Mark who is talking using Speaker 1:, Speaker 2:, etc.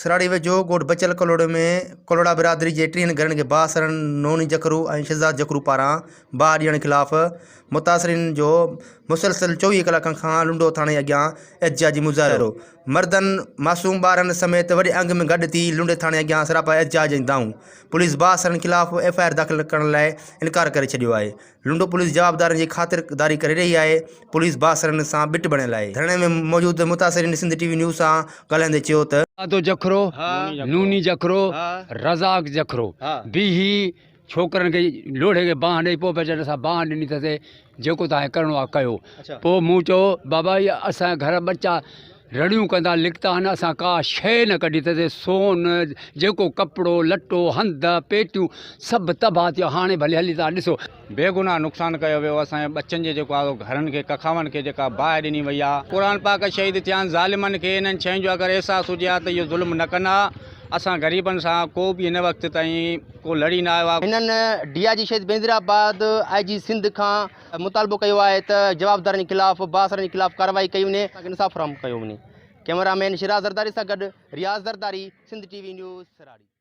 Speaker 1: सराड़ी वेझो ॻोठ बचल कलोड़े में कलोड़ा बिरादरी जे 30 घरनि खे बासरन नोनी जकरू ऐं शहज़ाद जकरू पारां बाह ॾियण ख़िलाफ़ मुतासिरीन जो मुसलसल 24 कलाकनि खां लुंडो थाणे अॻियां एहतिजाजी मुज़ाहिरो। मर्दनि मासूम ॿारनि समेत वॾे अंग में गॾु थी लुंडे थाणे अॻियां सरापा एहतिजाज ऐं दाऊं। पुलिस बासरनि ख़िलाफ़ FIR दाख़िल करण लाइ इनकार करे छॾियो आहे। लुंडो पुलिस जवाबदारनि जी ख़ातिरदारी करे रही आहे। पुलिस बासरनि सां बिट बणियल आहे। धरणे में मौजूद मुतासिरीन सिंध TV न्यूज़ सां ॻाल्हाईंदे चयो त
Speaker 2: तो जखरो नूनी जखरो रज़ाक जखरो भी ही छोकरन के लोढ़े के बाह ॾेई पोइ बचण सां बाह ॾिनी अथसि जेको तव्हांखे करिणो आहे कयो। पोइ मूं चयो बाबा इहा असांजे घर बच्चा रड़ियूं कंदा लिखता आहिनि, असां का शइ न कढी अथसि। सोन जेको कपिड़ो लटो हंध पेटियूं सभु तबाह थियो। हाणे भले हली तव्हां ॾिसो
Speaker 3: बेगुनाह नुक़सान कयो वियो असांजे बच्चनि जे जेको आहे घरनि खे कखावनि खे जेका बाहि ॾिनी वई आहे। क़ुर पाक शहीद थिया आहिनि। ज़ालिमनि खे इन्हनि शयुनि जो अगरि अहसासु हुजे हा त इहो ज़ुल्म न कंदा। असां ग़रीबनि सां को बि हिन वक़्त ताईं को लड़ी न आयो आहे।
Speaker 4: हिननि DIG शहीद बेंद्राबाद IG सिंध खां मुतालबो कयो आहे त जवाबदारनि ख़िलाफ़ बासरनि ख़िलाफ़ कार्रवाई कई वञे, इंसाफ़ फराहम कयो वञे। कैमरामैन शिराज ज़रदारी सां गॾु रियाज़ ज़रदारी, सिंध TV न्यूज़ सराड़ी।